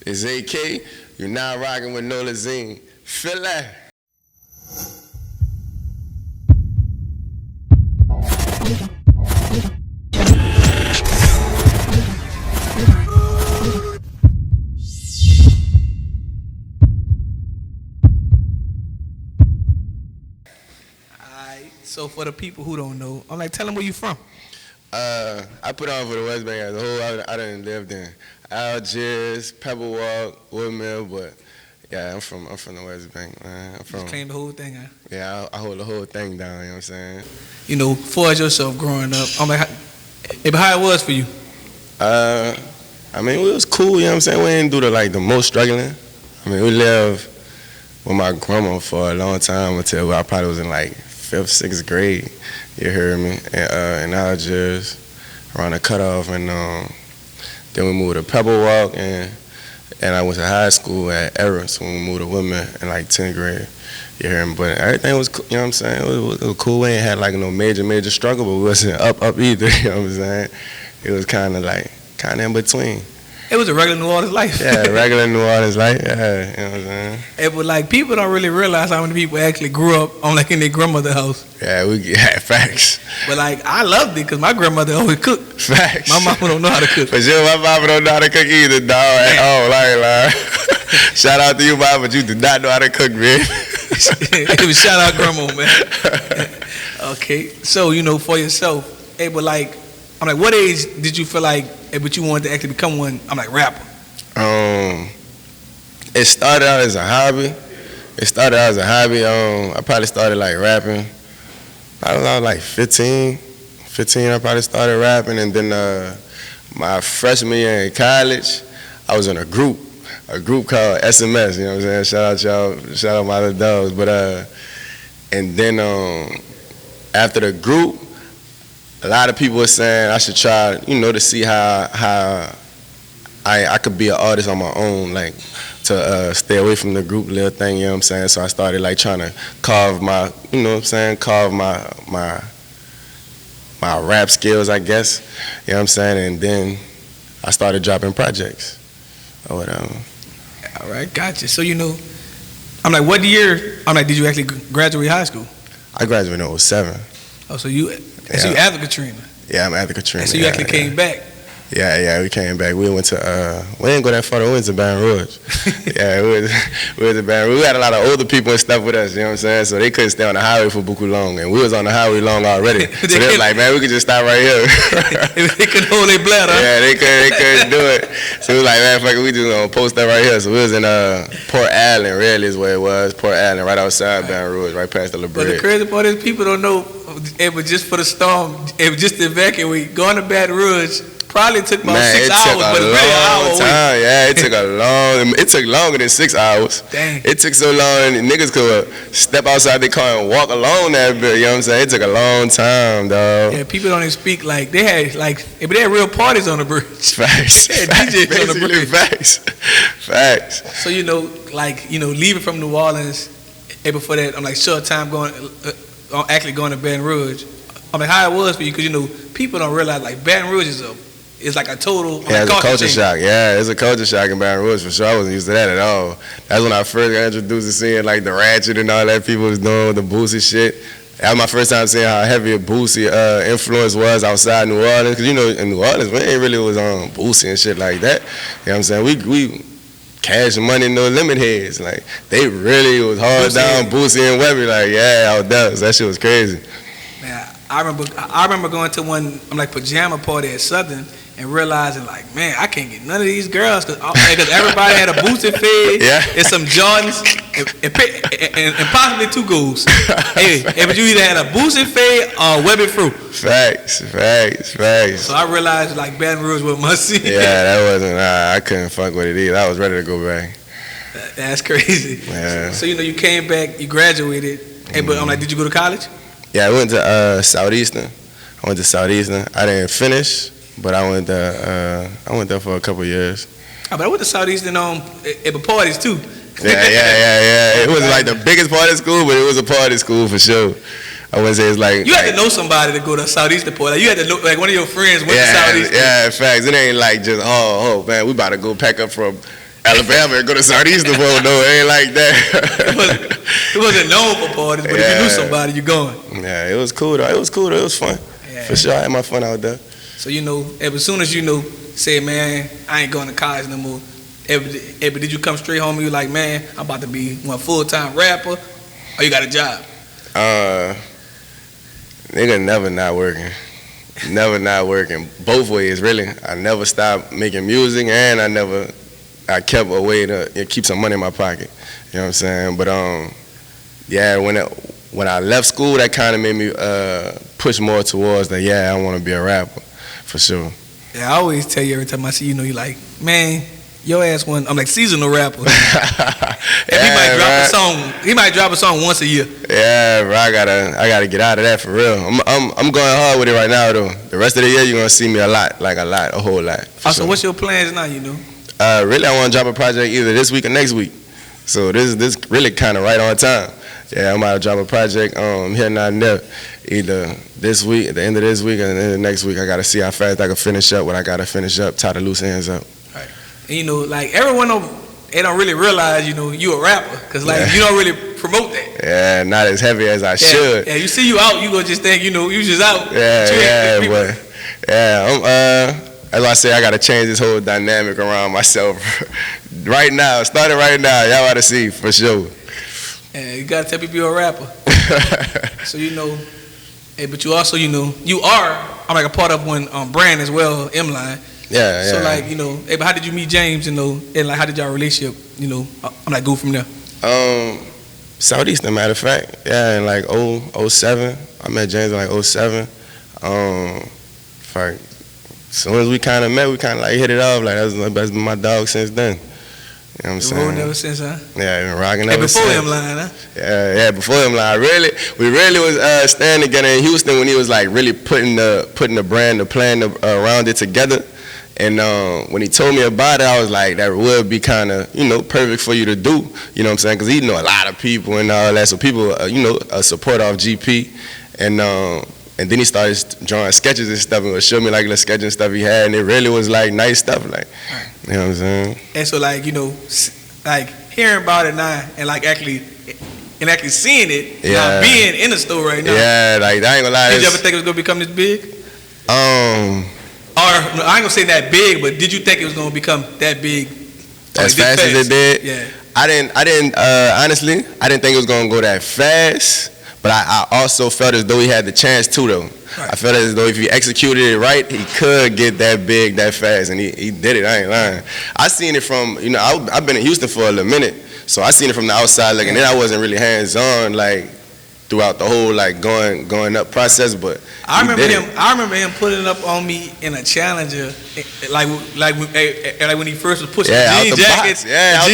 It's AK. You're now rocking with Nolazine. Feel that. So for the people who don't know, I'm like, tell them where you from. I put on for the West Bank as a whole. I didn't live in Algiers, Pebblewalk, Woodmill, but yeah, I'm from the West Bank, man. I'm from. Just claim the whole thing, huh? Yeah, I hold the whole thing down. You know what I'm saying? You know, for yourself growing up, I'm like, how it was for you? I mean, it was cool. You know what I'm saying? We didn't do the most struggling. I mean, we lived with my grandma for a long time until I probably was in 5th, 6th grade, you heard me, in Algiers, around the cutoff, and then we moved to Pebblewalk, and I went to high school at Eris when we moved to Woodman in 10th grade, you hear me, but everything was, you know what I'm saying, it was cool. We ain't had no major struggle, but we wasn't up either, you know what I'm saying. It was kind of in between. It was a regular New Orleans life. Yeah, regular New Orleans life. Yeah, you know what I'm saying. It was people don't really realize how many people actually grew up on in their grandmother's house. Yeah, facts. But I loved it because my grandmother always cooked. Facts. My mama don't know how to cook. For sure, my mama don't know how to cook either, dog. At all, like. Shout out to you, mama, but you do not know how to cook, man. Shout out grandma, man. Okay, so for yourself, but I'm like, what age did you feel but you wanted to actually become one? I'm like, rapper. It started out as a hobby. I probably started rapping. I was 15. I probably started rapping, and then my freshman year in college, I was in a group called SMS. You know what I'm saying? Shout out y'all, shout out my little dogs. But and then after the group, a lot of people were saying I should try, to see how I could be an artist on my own, to stay away from the group little thing, you know what I'm saying? So I started trying to carve my, you know what I'm saying, carve my rap skills, I guess, you know what I'm saying? And then I started dropping projects or whatever. All right, gotcha. So I'm like, what year? I'm like, did you actually graduate high school? I graduated in 07. Oh, so you after Katrina? Yeah, I'm after Katrina. And so you actually came back? Yeah, we came back. We went to, we didn't go that far, we went to Baton Rouge. Yeah, we went to Baton Rouge. We had a lot of older people and stuff with us, you know what I'm saying? So they couldn't stay on the highway for beaucoup long, and we was on the highway long already. So they was like, man, we could just stop right here. They couldn't hold their bladder. Yeah, they couldn't do it. So we was like, man, fuck it, we just gonna post that right here. So we was in Port Allen, really is where it was. Port Allen, right outside Baton Rouge, right past the La Brea. But the crazy part is people don't know it was just for the storm. It was just to evacuate. Going to Baton Rouge probably took about 6 hours, but it's really an hour away. Yeah, it took longer than 6 hours. Dang. It took so long, and niggas could step outside their car and walk along that bit, you know what I'm saying? It took a long time, dog. Yeah, people don't even speak they had but they had real parties on the bridge. Facts. They had DJs on the bridge. Facts. So leaving from New Orleans, before that, I'm short time actually going to Baton Rouge. I'm like, how it was for you, because people don't realize Baton Rouge is a total it's a culture shock. Yeah, it's a culture shock in Baton Rouge for sure. I wasn't used to that at all. That's when I first got introduced to seeing the ratchet and all that people was doing with the Boosie shit. That was my first time seeing how heavy a Boosie influence was outside New Orleans, because in New Orleans we ain't really was on Boosie and shit like that. You know what I'm saying? We Cash Money, No Limit heads. They really was hard down Boosie and Webby. Out there. That shit was crazy. Man, I remember going to one pajama party at Southern and realizing man, I can't get none of these girls because everybody had a Boosie fade and some Jordans and possibly 2 goals. But you either had a Boosie fade or Webby fruit. Facts. So I realized Baton Rouge was must see. Yeah, that wasn't. I couldn't fuck with it either. I was ready to go back. That's crazy. Yeah. So you came back, you graduated, but I'm did you go to college? Yeah, I went to Southeastern. I didn't finish, but I went there for a couple years. But I went to Southeastern parties too. Yeah. It wasn't the biggest party school, but it was a party school for sure. I wouldn't say it's you had to know somebody to go to Southeastern party. You had to know one of your friends went to Southeastern. Yeah, facts. It ain't just man, we about to go pack up from Alabama and go to Southeastern Bowl, no, it ain't like that. It wasn't known for parties, but if you knew somebody, you going. Yeah, it was cool though. It was cool though. It was fun. Yeah. For sure, I had my fun out there. So as soon as say, man, I ain't going to college no more. But did you come straight home and you like, man, I'm about to be one full-time rapper, or you got a job? Nigga, never not working. Never not working. Both ways, really. I never stopped making music, and I kept a way to keep some money in my pocket. You know what I'm saying? But yeah, when I left school, that kind of made me push more towards that. Yeah, I want to be a rapper, for sure. Yeah, I always tell you every time I see you, you like, man, your ass one. I'm like seasonal rapper. He might drop a song once a year. Yeah, bro, I gotta get out of that for real. I'm going hard with it right now though. The rest of the year you're gonna see me a whole lot. So what's your plans now? Really, I want to drop a project either this week or next week. So this really kind of right on time. Yeah, I'm about to drop a project here now and there, either this week, at the end of this week, or the end of next week. I gotta see how fast I can finish up what I gotta finish up, tie the loose ends up. Right. And, like everyone they don't really realize, you a rapper, cause you don't really promote that. Yeah, not as heavy as I should. Yeah, you see you out, you gonna just think, you just out. Yeah, but as I say, I gotta change this whole dynamic around myself right now. Starting right now, y'all ought to see for sure. Yeah, you gotta tell people you're a rapper. So but you also, you are. I'm like a part of one brand as well, EMLINE. Yeah. So but how did you meet James? And like how did y'all relationship? I'm like go from there. Southeastern, matter of fact. Yeah, in like 07. I met James in like 07. As soon as we kind of met, we kind of like hit it off. Like that's been my dog since then. You know what I'm saying? Rolling ever since, huh? Yeah, been rocking ever before since. EMLINE, huh? Yeah, before EMLINE. We really was staying together in Houston when he was like really putting the brand, the plan around it together. And when he told me about it, I was like, that would be kind of, perfect for you to do. You know what I'm saying? Because he know a lot of people and all that. So people, support off GP. And then he started drawing sketches and stuff and would show me like the sketches and stuff he had. And it really was like nice stuff. Like, you know what I'm saying? And so like, like hearing about it now and like actually seeing it, now being in the store right now. Yeah, like I ain't gonna lie. Did you ever think it was gonna become this big? Or I ain't gonna say that big, but did you think it was gonna become that big? As fast as it did? Yeah. I didn't honestly, I didn't think it was gonna go that fast, but I also felt as though he had the chance to though. Right. I felt as though if he executed it right, he could get that big that fast, and he did it. I ain't lying. I seen it from, I've been in Houston for a little minute, so I seen it from the outside looking in. I wasn't really hands on like throughout the whole like going up process, but I remember him putting it up on me in a Challenger, like when he first was pushing jean jackets, out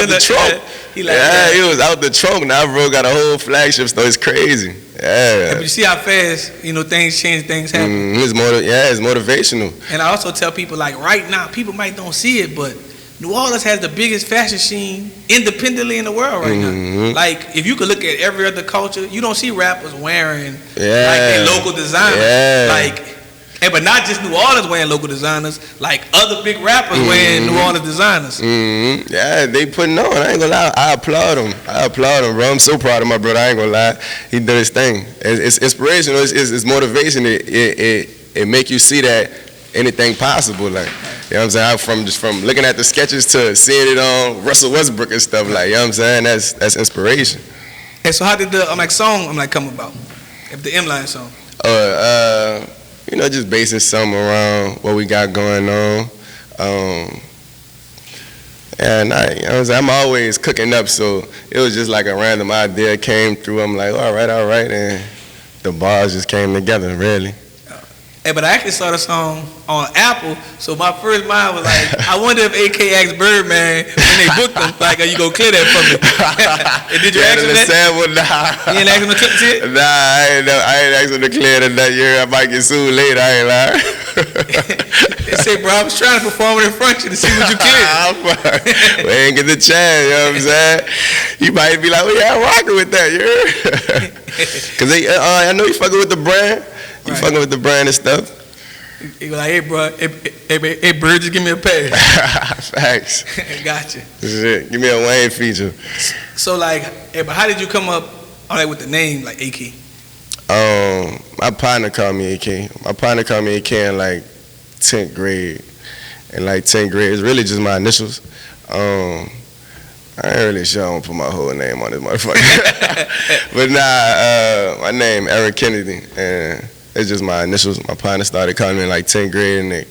the trunk. He was out the trunk. Now bro got a whole flagship store. It's crazy. Yeah. But you see how fast things change, things happen. It's motivational. And I also tell people like right now, people might don't see it, but New Orleans has the biggest fashion scene independently in the world right now. Like, if you could look at every other culture, you don't see rappers wearing like their local designers. Like, but not just New Orleans wearing local designers, like other big rappers wearing New Orleans designers. Yeah, they putting on. I ain't gonna lie. I applaud them, bro. I'm so proud of my brother. I ain't gonna lie. He did his thing. It's inspirational. It's motivation. It make you see that anything possible. Like, you know what I'm saying? From looking at the sketches to seeing it on Russell Westbrook and stuff, like, you know what I'm saying? That's inspiration. And so how did the song come about? If the EMLINE song? Just basing something around what we got going on. And I'm always cooking up, so it was just like a random idea came through. I'm like, all right, and the bars just came together, really. Hey, but I actually saw the song on Apple, so my first mind was like, I wonder if AK asked Birdman when they booked him, like, are you gonna clear that for me? And did you ask him that? Nah. You didn't ask him to clear it? Nah, I ain't asked him to clear that year. I might get sued later, I ain't lying. They say, bro, I was trying to perform it in front of you to see what you cleared. We ain't get the chance, you know what I'm saying? You might be like, well, yeah, I'm rocking with that, you heard? Because I know you fucking with the brand. You fucking with the brand and stuff. He was like, hey, bro, hey, Bird, just give me a pass. Facts. Gotcha. Shit, give me a Wayne feature. So, like, hey, but how did you come up with the name, like, AK? My partner called me AK. My partner called me AK in, like, 10th grade. In, like, 10th grade. It's really just my initials. I ain't really sure I don't put my whole name on this motherfucker. But nah, my name Eric Kennedy, and it's just my initials. My partner started calling me in like 10th grade, and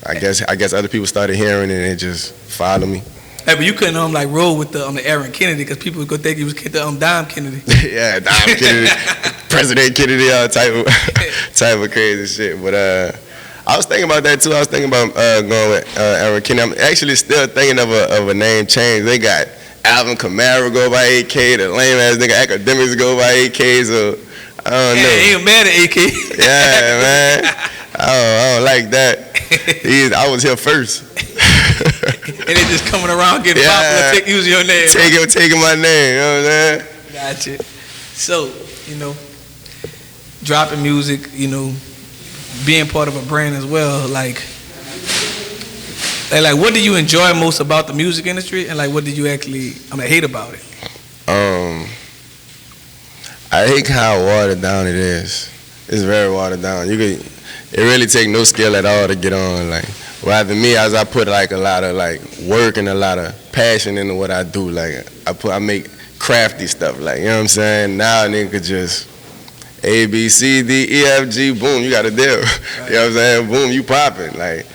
I guess other people started hearing it and it just followed me. Hey, but you couldn't like roll with the Aaron Kennedy because people would go think you was Dom Kennedy. Yeah, Dom Kennedy, President Kennedy, all type of crazy shit. But I was thinking about that too. I was thinking about going with Aaron Kennedy. I'm actually still thinking of a name change. They got Alvin Kamara go by AK. The lame ass nigga Academics go by AK. So I don't know. He ain't mad at AK. Yeah, man. I don't like that. I was here first. And they just coming around getting popular, using your name. Taking my name, you know what I'm saying? Gotcha. So, dropping music, being part of a brand as well, like what do you enjoy most about the music industry, and like what did you actually hate about it? I hate how watered down it is. It's very watered down. It really take no skill at all to get on. Like, rather me, as I put like a lot of like work and a lot of passion into what I do. Like I make crafty stuff. Like, you know what I'm saying? Now a nigga just A, B, C, D, E, F, G, boom, you got a deal. Right. You know what I'm saying? Boom, you popping. Like,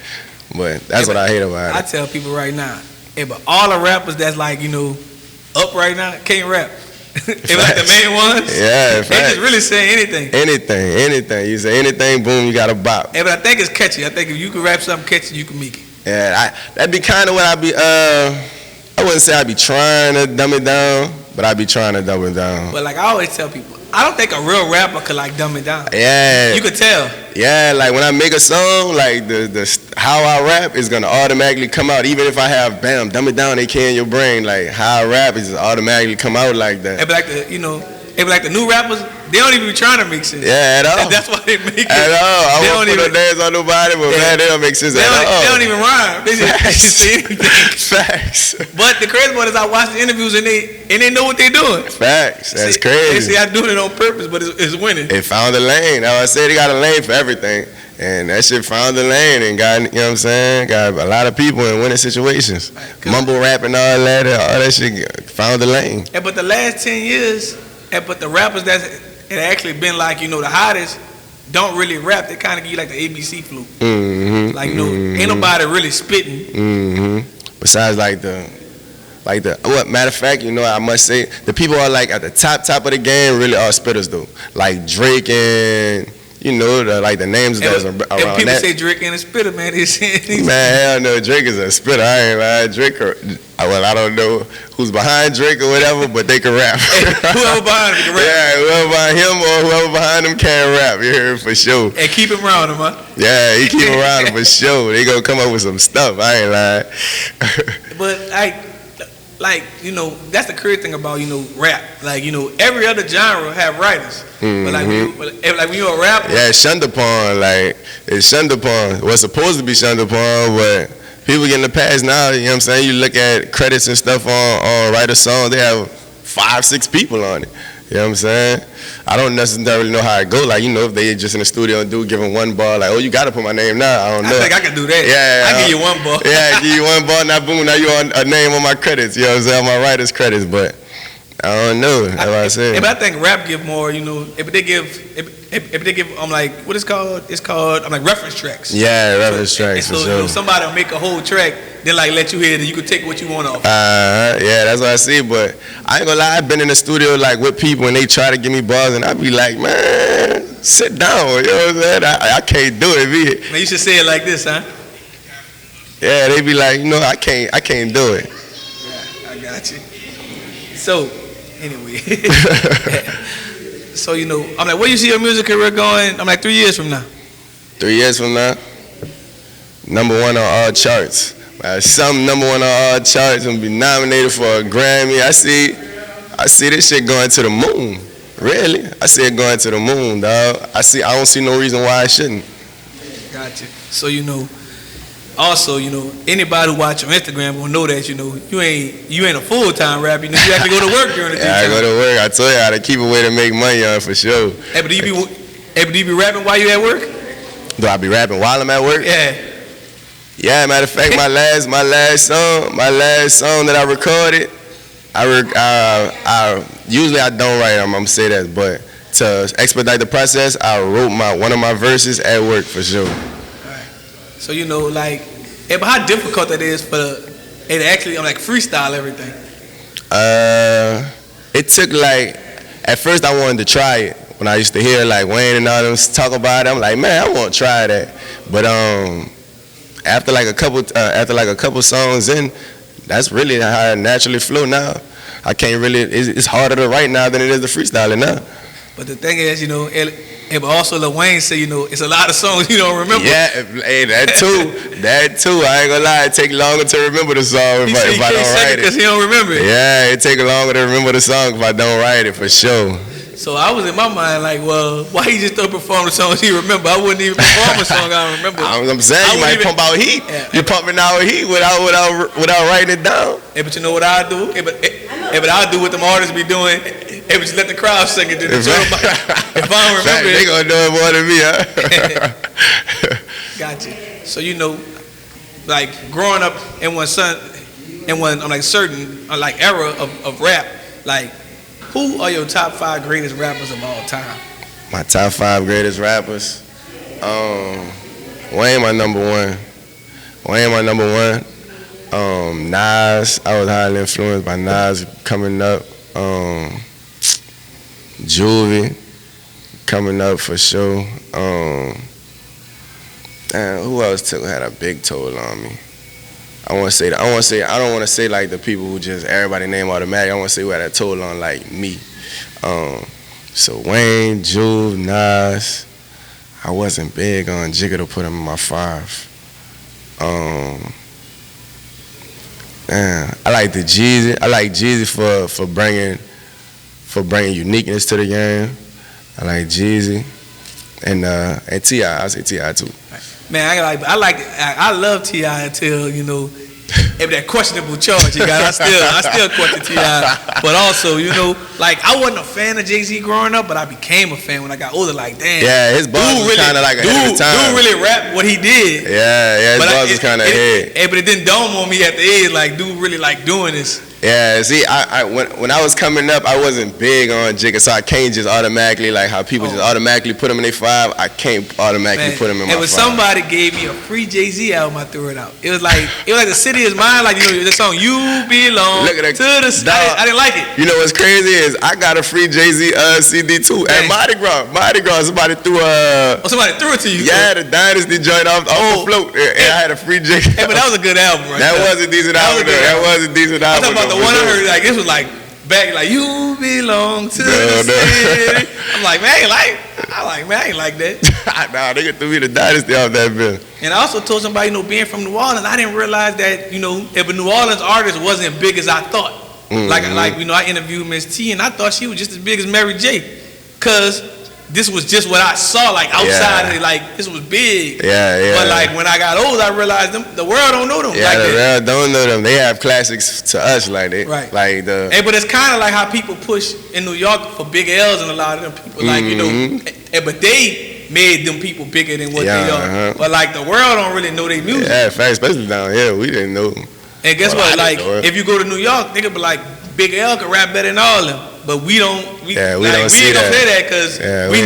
but that's what I hate about it. I tell people right now, but all the rappers that's like, up right now can't rap. If like the main ones, yeah, they just really say anything. Anything. You say anything, boom, you got a bop. Yeah, but I think it's catchy. I think if you can rap something catchy, you can make it. Yeah, that'd be kind of what I be. I wouldn't say I'd be trying to dumb it down, but I'd be trying to dumb it down. But like I always tell people, I don't think a real rapper could like dumb it down. Yeah, you could tell. Yeah, like when I make a song, like the how I rap is gonna automatically come out, even if I have dumb it down, they can in your brain. Like how I rap is automatically come out like that. It be like the new rappers, they don't even be trying to make sense. Yeah, at all. That's why they make it. At all. I won't put no dance on nobody, but man, they don't make sense at all. They don't even rhyme. They just say anything. Facts. But the crazy part is I watch the interviews and they know what they're doing. Facts. That's crazy. They say I'm doing it on purpose, but it's winning. They found a lane. Now I said they got a lane for everything. And that shit found the lane and got, you know what I'm saying, got a lot of people in winning situations. Mumble rapping, all that shit found the lane. Yeah, but the last 10 years, but the rappers that had actually been like, the hottest, don't really rap. They kind of give you like the ABC flu. Mm-hmm. Like, ain't nobody really spitting. Mm-hmm. Besides what matter of fact, I must say, the people are like at the top of the game really are spitters though. Like Drake and the names that was around that. If people say Drake ain't a spitter, man, man, hell no, Drake is a spitter. I ain't lying. Drake, I don't know who's behind Drake or whatever, but they can rap. Whoever behind him can rap. Yeah, whoever behind him or whoever behind him can rap. You hear for sure. And keep him around him, huh? Yeah, he keep him around him for sure. They gonna come up with some stuff. I ain't lying. But that's the crazy thing about rap. Like every other genre have writers. Mm-hmm. But when you're a rapper, yeah, it's shunned upon. Like it's shunned upon. What's supposed to be shunned upon, but people get in the past now. You know what I'm saying? You look at credits and stuff on write a song, they have 5-6 people on it. You know what I'm saying? I don't necessarily know how it go. Like, if they just in the studio and give them one bar, like, oh, you got to put my name now. I don't know. I think I can do that. Yeah. I give you one bar. Yeah, I give you one bar. Now, boom, now you on a name on my credits. You know what I'm saying? On my writer's credits. But I don't know. That's what I said. But I think rap give more, if they give like, what it's called? It's called, like reference tracks. Yeah, reference tracks. So, for sure. Somebody will make a whole track, then like let you hear it, and you can take what you want off. Yeah, that's what I see. But I ain't gonna lie, I've been in the studio like with people and they try to give me bars, and I be like, man, sit down. You know what I'm saying? I can't do it. Man, you should say it like this, huh? Yeah, they be like, I can't do it. Yeah, I got you. So, anyway. So, I'm like, where you see your music career going? I'm like, 3 years from now. 3 years from now? Number one on all charts. Some number one on all charts and be nominated for a Grammy. I see this shit going to the moon. Really? I see it going to the moon, dog. I don't see no reason why I shouldn't. Gotcha. So also, anybody who watch your Instagram will know that you ain't a full-time rapper. You actually go to work during the Yeah, I go to work. I told you how to keep a way to make money on for sure. Hey, but do you be rapping while you at work? Do I be rapping while I'm at work? Yeah. Yeah, matter of fact, my last song that I recorded, I usually I don't write them. I'm gonna say that, but to expedite the process, I wrote one of my verses at work for sure. Right. So but how difficult that is for it to actually freestyle everything? It took at first I wanted to try it when I used to hear Wayne and all them talk about it. I'm like, man, I want to try that, but after a couple songs in, that's really how I naturally flow now. I can't really. It's harder to write now than it is to freestyle now. But the thing is, but also Lil Wayne said, it's a lot of songs you don't remember. Yeah, hey, that too. I ain't gonna lie, it take longer to remember the song if I don't write it. Because he don't remember it. Yeah, it take longer to remember the song if I don't write it for sure. So I was in my mind well, why he just don't perform the songs he remember? I wouldn't even perform a song I don't remember. I'm saying you might pump out heat. Yeah. You're pumping out heat without writing it down. Hey, but you know what I do? But I do what them artists be doing. Hey, but just let the crowd sing it. If I don't remember it, they gonna do it more than me, huh? Gotcha. So growing up in one certain era of rap, who are your top 5 greatest rappers of all time? My top 5 greatest rappers? Wayne my number one. Nas, I was highly influenced by Nas coming up. Juvie coming up for sure. Who else had a big toll on me? I don't want to say the people who just everybody name automatic. I want to say who had a toll on me. So Wayne, Juve, Nas. I wasn't big on Jigga to put him in my 5. I like the Geedy. I like Geedy for bringing uniqueness to the game. I like Geedy and T.I. I say T.I. too. Man, I love T.I. until if that questionable charge you got. I still question T.I. But also, I wasn't a fan of Jay-Z growing up, but I became a fan when I got older. Damn. Yeah, his buzz was kind of ahead of the time. Dude really rap what he did. Yeah, his buzz was kind of ahead. But it didn't dawn on me at the age, dude really doing this. Yeah, see, when I was coming up, I wasn't big on Jigga, so I can't just automatically, how people just automatically put him in their 5, I can't automatically put him in my 5. And when somebody gave me a free Jay-Z album, I threw it out. It was like The City Is Mine, the song You Belong to the Sky. I didn't like it. You know what's crazy is I got a free Jay-Z CD too at Mardi Gras. Somebody threw somebody threw it to you. Yeah, the Dynasty joint off the float. And I had a free Jay-Z. Hey, but that was a good album, right? That was a decent album. That was a decent album. I'm talking about the one I heard, this was back, you belong to the city. I'm like, man, I ain't like that. Nah, they threw me the Dynasty off that bill. And I also told somebody, being from New Orleans, I didn't realize that, if a New Orleans artist wasn't big as I thought. Mm-hmm. I interviewed Miss T, and I thought she was just as big as Mary J. Because this was just what I saw, outside of it, this was big. Yeah. But when I got old, I realized the world don't know them. Yeah, the world don't know them. They have classics to us Right. Hey, but it's kind of like how people push in New York for big L's and a lot of them people, but they made them people bigger than what they are. Uh-huh. But the world don't really know their music. Yeah, especially down here, we didn't know them. And guess what? If you go to New York, they could be Big L can rap better than all of them. But we don't. We don't say that because we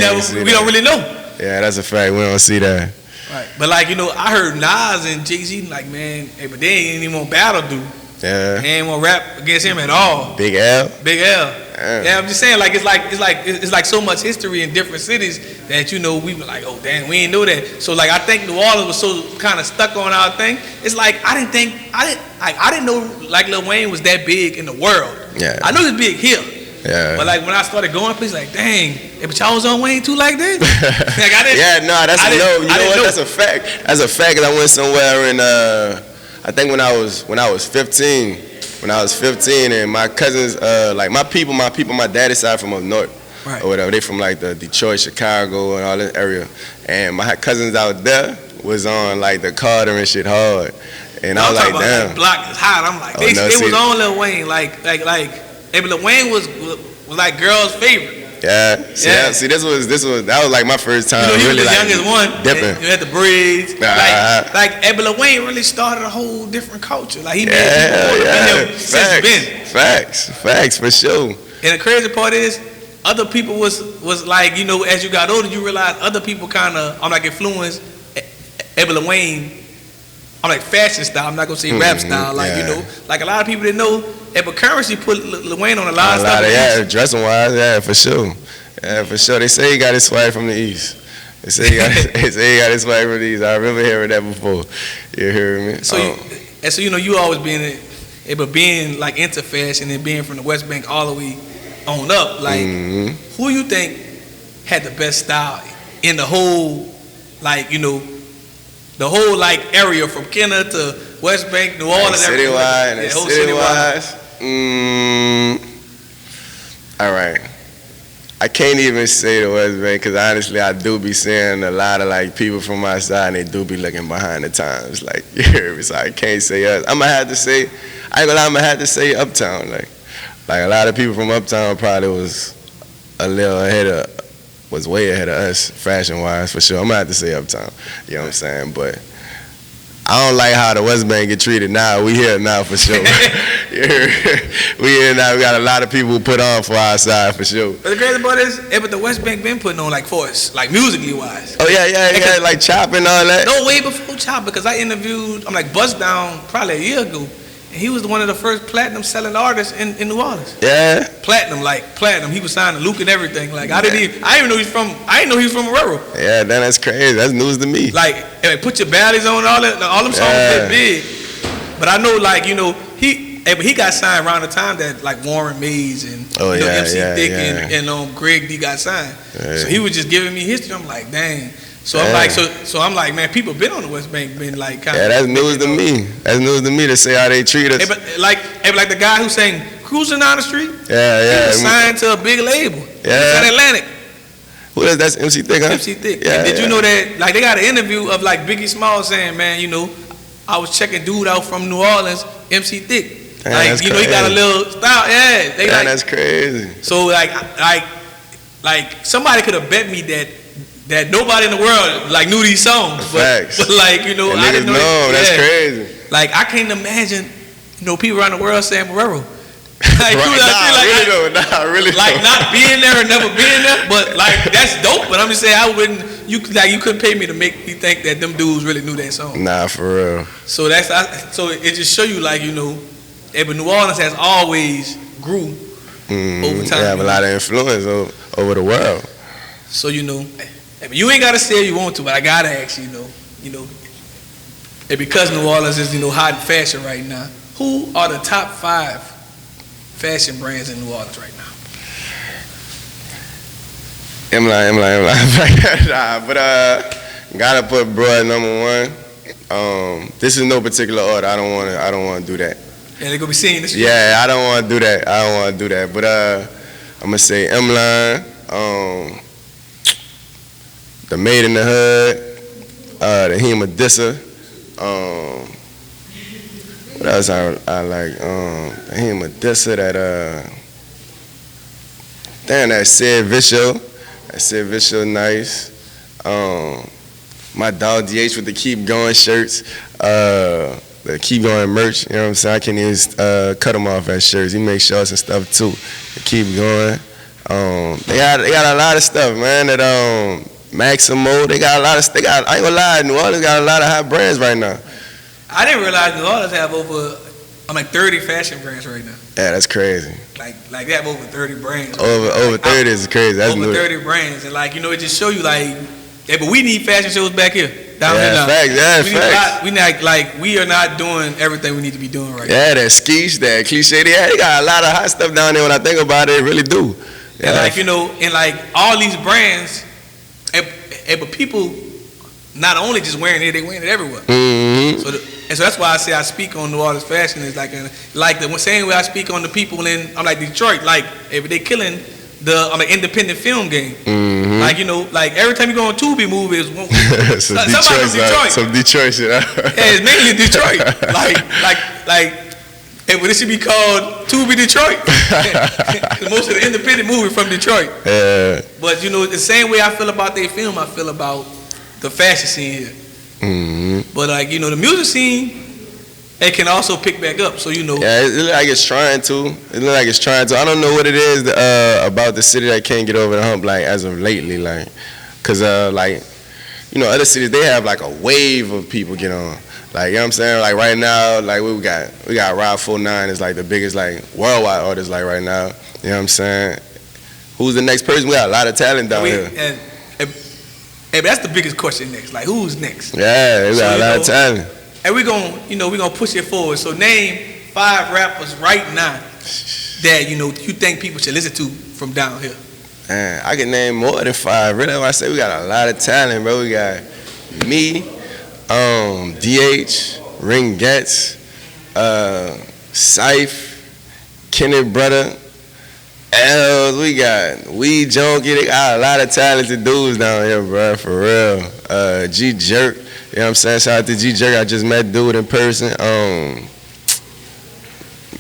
don't really know. Yeah, that's a fact. We don't see that. Right. But I heard Nas and Jay-Z man, but they ain't even want battle dude. Yeah. They ain't want to rap against him at all. Big L. Yeah, I'm just saying it's like so much history in different cities that we were oh damn, we ain't know that. So I think New Orleans was so kind of stuck on our thing. It's I didn't know Lil Wayne was that big in the world. Yeah. I know he was big here. Yeah. But when I started going places, dang, but y'all was on Wayne too like that? That's a no. You know what? That's a fact. That's a fact. Cause I went somewhere in I think when I was 15. When I was 15, and my cousins, my people, my daddy's side from up north, right, or whatever. They from the Detroit, Chicago, and all that area. And my cousins out there was on like the Carter and shit hard, and I was like, damn. Like, Block is hot. I'm like, they was on Lil Wayne, like, Lil Wayne was like girls' favorite. Yeah. See, that was like my first time. You know, he really was the like youngest one. Dipping. You had the braids. Like Lil Wayne really started a whole different culture. Like he made people want to be since Ben. Facts for sure. And the crazy part is, other people was like, you know, as you got older, you realize other people kind of, I'm like, influenced Lil Wayne. I'm like fashion style. I'm not gonna say rap style. Like you know, like a lot of people didn't know. But Currency put Lil Wayne on a lot of stuff. Yeah, dressing wise, for sure. Yeah, for sure. They say he got his swag from the East. They say he got his swag from the East. I remember hearing that before. You hear me? So you know, you always being like into fashion and being from the West Bank all the way on up. Like, who you think had the best style in the whole, like, you know, the whole like area from Kenner to West Bank, New Orleans, citywide, citywide. All right. I can't even say the West Bank because honestly, I do be seeing a lot of like people from my side, and they do be looking behind the times. Like, you hear me? So I can't say us. I ain't gonna lie, I'm gonna have to say Uptown. Like a lot of people from Uptown probably was way ahead of us fashion wise for sure. I'm gonna have to say Uptown. You know what I'm saying? But I don't like how the West Bank get treated now. We here now for sure. We here now. We got a lot of people who put on for our side for sure. But the crazy part is, but the West Bank been putting on like for us, like musically wise. Oh yeah, like Chop and all that. No, way before Chop, because I interviewed, I'm like Bust Down probably a year ago. And he was one of the first platinum selling artists in New Orleans. Yeah. Platinum. He was signed to Luke and everything. Like I didn't even know he was from Aurora. Yeah, that's crazy. That's news to me. Like Put Your Baddies on, all them songs that big. But I know, like, you know, he got signed around the time that like Warren Mays and MC Thick and Greg D got signed. Yeah. So he was just giving me history. I'm like, dang. So I'm like, man, people been on the West Bank, been like kind of. Yeah, that's news to me. That's news to me to say how they treat us. But like the guy who sang "Cruising Down the Street." Yeah. He was signed to a big label. Yeah. In Atlantic. Who is that's MC Thick? Huh? MC Thick. Yeah, did you know that? Like they got an interview of like Biggie Smalls saying, man, you know, I was checking dude out from New Orleans, MC Thick. Damn, like you know, he got a little style. Yeah, that's crazy. So like somebody could have bet me that nobody in the world like knew these songs, but like you know, I didn't know. That's crazy. Like I can't imagine, you know, people around the world saying Marrero. Like, really like not being there or never being there, but like that's dope. But I'm just saying, I wouldn't. You couldn't pay me to make me think that them dudes really knew that song. Nah, for real. So so it just show you, like, you know, but New Orleans has always grew over time. They have a lot of influence over the world. So you know. You ain't gotta say if you want to, but I gotta ask you, you know, and because New Orleans is, you know, hot in fashion right now, who are the top 5 fashion brands in New Orleans right now? EMLINE. Nah, but gotta put Broad #1. This is no particular order. I don't want to do that. And they're gonna be seeing this. Yeah, I don't want to do that. But I'm gonna say EMLINE. The Made in the Hood, the Hemadissa, what else I like? The Hemadissa, that Sid Vicious, nice. My dog DH with the Keep Going shirts, the Keep Going merch. You know what I'm saying? I can't even cut them off as shirts. He makes shirts and stuff too. The Keep Going. They got a lot of stuff, man. That Maximo, they got a lot of. I ain't gonna lie, New Orleans got a lot of hot brands right now. I didn't realize New Orleans have over, 30 fashion brands right now. Yeah, that's crazy. Like they have over 30 brands. Over 30 is crazy. That's over 30 brands, and like, you know, it just show you like, but we need fashion shows back here. Facts. We are not doing everything we need to be doing right now. Yeah, that skiche, that cliche. They got a lot of hot stuff down there. When I think about it, they really do. Yeah. And like, you know, and like all these brands. But people not only just wearing it, they wearing it everywhere. Mm-hmm. So that's why I say I speak on New Orleans fashion is like the same way I speak on the people in Detroit. Like if they killing the independent film game. Mm-hmm. Like, you know, like every time you go on Tubi movie, it's one, somebody from Detroit. Some Detroit shit. Yeah, it's mainly Detroit. like, hey, well, this should be called Tubi Detroit. Most of the independent movie from Detroit. Yeah. But you know, the same way I feel about their film, I feel about the fashion scene here. Mm-hmm. But like, you know, the music scene, it can also pick back up. So you know. Yeah, it look like it's trying to. I don't know what it is about the city that can't get over the hump, like as of lately, like, cause like, you know, other cities they have like a wave of people get on. Like, you know what I'm saying? Like right now, like we got Rob 49 is like the biggest like worldwide artist like right now. You know what I'm saying? Who's the next person? We got a lot of talent down here. And that's the biggest question next. Like, who's next? Yeah, we got a lot of talent. And we're gonna push it forward. So name 5 rappers right now that you think people should listen to from down here. Man, I can name more than 5. Really, I say we got a lot of talent, bro. We got me, DH, Ring Getz, Syph, Kenneth Brother, Els. We got Weed Junkie. They got a lot of talented dudes down here, bro. For real. G Jerk. You know what I'm saying? Shout out to G Jerk. I just met dude in person.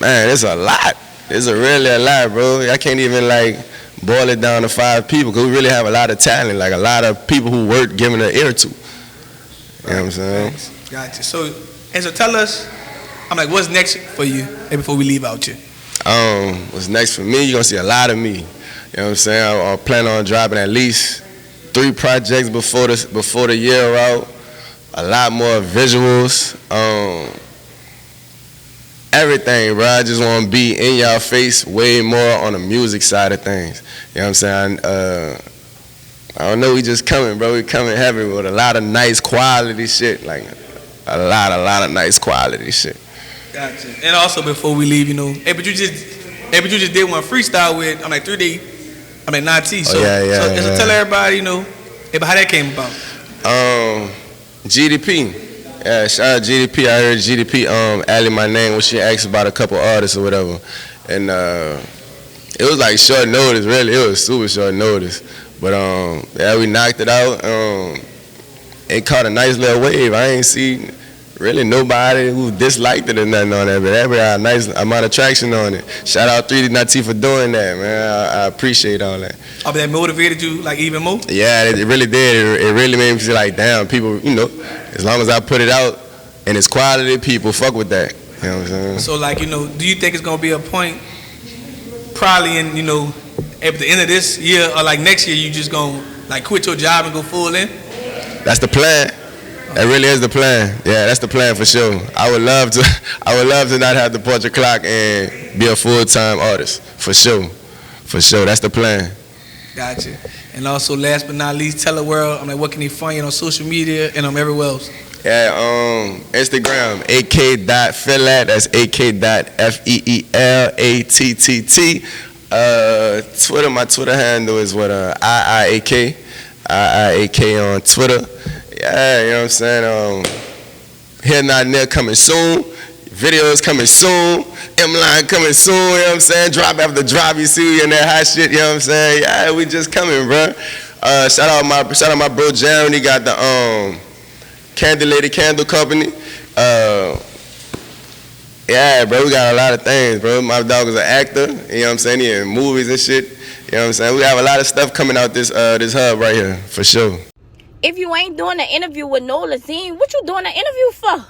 Man, it's a lot. It's really a lot, bro. I can't even like boil it down to 5 people because we really have a lot of talent, like a lot of people who work giving an ear to. You know what I'm saying? Gotcha. So tell us, I'm like, what's next for you before we leave out here? What's next for me? You're gonna see a lot of me. You know what I'm saying? I plan on dropping at least 3 projects before the year out. A lot more visuals. Everything, bro. I just want to be in y'all face way more on the music side of things. You know what I'm saying? I don't know. We just coming, bro. We coming heavy with a lot of nice quality shit. Like a lot of nice quality shit. Gotcha. And also before we leave, but you just did one freestyle with 3DNatee. So tell everybody, how that came about. GDP. Yeah, shout out GDP. I heard GDP added my name when she asked about a couple artists or whatever. And it was like short notice, really. It was super short notice. But yeah, we knocked it out. It caught a nice little wave. I ain't see really nobody who disliked it or nothing on that, but everybody had a nice amount of traction on it. Shout out 3DNatee for doing that, man. I appreciate all that. Oh, but that motivated you like even more? Yeah, it really did. It really made me feel like, damn, people, as long as I put it out and it's quality, people fuck with that. You know what I'm saying? So like, do you think it's gonna be a point probably in, at the end of this year or like next year you just gonna like quit your job and go full in? That's the plan. That really is the plan. Yeah, that's the plan for sure. I would love to not have to punch a clock and be a full-time artist. For sure. That's the plan. Gotcha. And also, last but not least, tell the world, what can they find you on social media and everywhere else? Yeah, Instagram, ak.feelat. That's ak.feelattt. Twitter, my Twitter handle is IIAK. IIAK on Twitter. Yeah, you know what I'm saying? Here Not Near coming soon. Videos coming soon. EMLINE coming soon, you know what I'm saying? Drop after drop, you see in that hot shit, you know what I'm saying? Yeah, we just coming, bro. Shout out my bro Jaron, he got the Candle Lady Candle Company. Yeah, bro, we got a lot of things, bro. My dog is an actor, you know what I'm saying? He in movies and shit. You know what I'm saying? We have a lot of stuff coming out this hub right here, for sure. If you ain't doing an interview with Nolazine, what you doing an interview for?